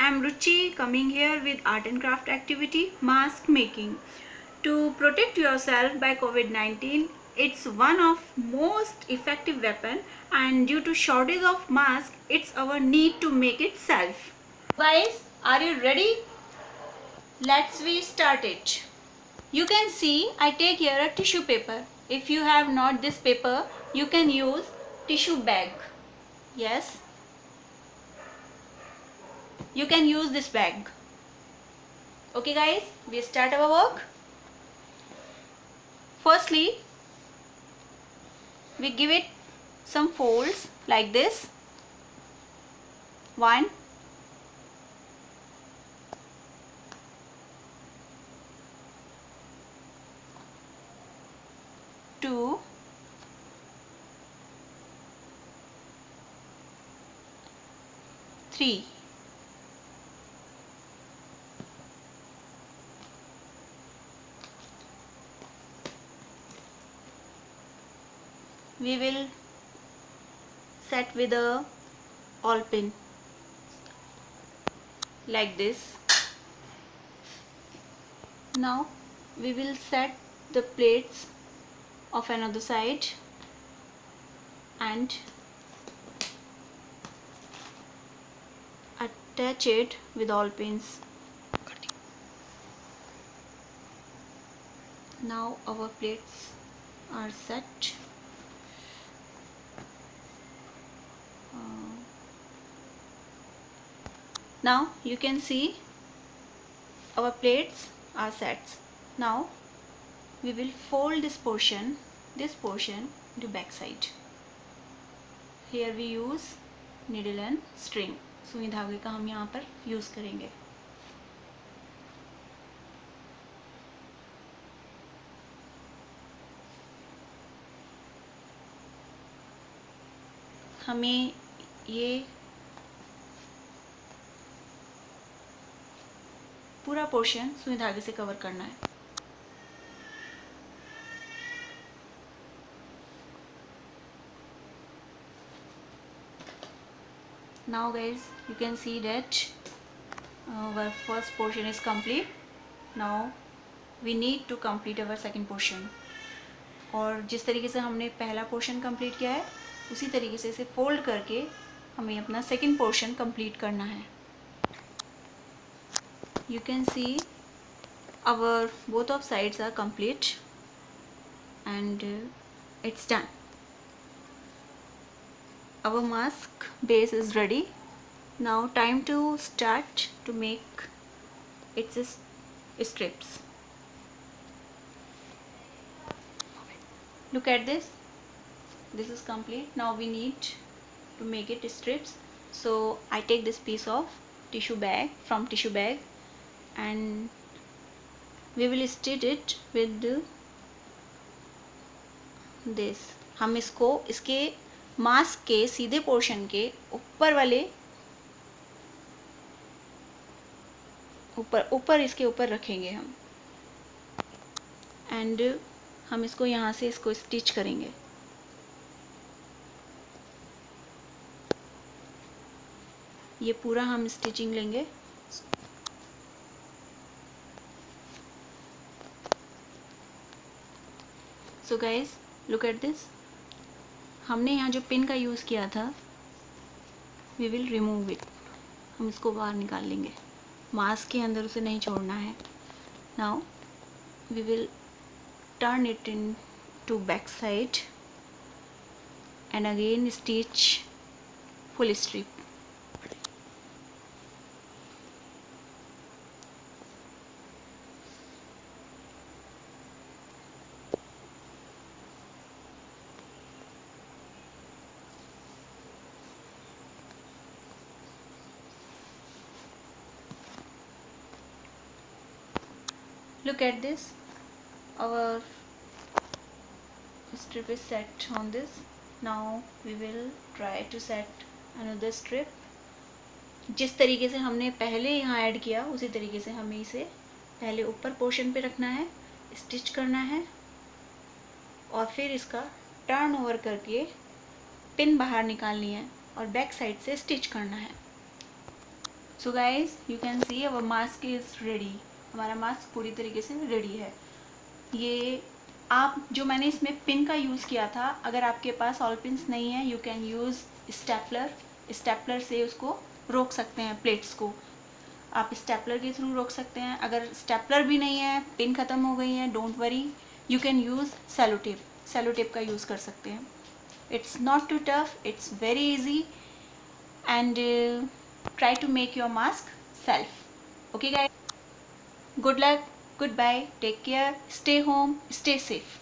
I'm Ruchi, coming here with art and craft activity, mask making. To protect yourself by COVID-19, it's one of most effective weapon, and due to shortage of mask, it's our need to make it self. Guys, are you ready? Let's we start it. You can see I take here a tissue paper. If you have not this paper, you can use tissue bag. Yes, you can use this bag. Okay guys, we start our work. Firstly, we give it some folds like this. 1, 2, 3. We will set with a awl pin like this. Now we will set the plates of another side and attach it with awl pins. Now our plates are set. Now you can see our plates are set. Now we will fold this portion to back side. Here we use needle and string. सुई धागे का हम यहाँ पर use करेंगे. हमें ये पूरा पोर्शन सुई धागे से कवर करना है. Now guys, you can see that our first portion is complete. Now we need to complete our second portion. और जिस तरीके से हमने पहला पोर्शन कंप्लीट किया है उसी तरीके से इसे फोल्ड करके हमें अपना सेकंड पोर्शन कंप्लीट करना है. You can see our both of sides are complete and it's done. Our mask base is ready. Now time to start to make its strips. Look at this. This is complete. Now we need to make it strips. So I take this piece of tissue bag and we will stitch it with this. हम इसको इसके mask के सीधे portion के ऊपर इसके ऊपर रखेंगे हम एंड हम इसको यहाँ से इसको स्टिच करेंगे. ये पूरा हम स्टिचिंग लेंगे. So guys look at this. हमने यहाँ जो पिन का यूज़ किया था वी विल रिमूव इट. हम इसको बाहर निकाल लेंगे. मास्क के अंदर उसे नहीं छोड़ना है. Now we will turn it into back side and again stitch full strip. Look at this. Our strip is set on this. Now we will try to set another strip. जिस तरीके से हमने पहले यहाँ add किया उसी तरीके से हमें इसे पहले ऊपर पोर्शन पे रखना है, स्टिच करना है और फिर इसका टर्न ओवर करके पिन बाहर निकालनी है और बैक साइड से स्टिच करना है. So guys you can see our mask is ready. हमारा मास्क पूरी तरीके से रेडी है. ये आप जो मैंने इसमें पिन का यूज़ किया था, अगर आपके पास ऑल पिन्स नहीं है, you can use stapler. Stapler से उसको रोक सकते हैं, प्लेट्स को आप स्टेपलर के थ्रू रोक सकते हैं. अगर स्टेपलर भी नहीं है, पिन ख़त्म हो गई है, don't worry, you can use cello tape. Cello tape का यूज़ कर सकते हैं. It's not too tough, it's very easy, and try to make your mask self. Okay guys, good luck, goodbye, take care, stay home, stay safe.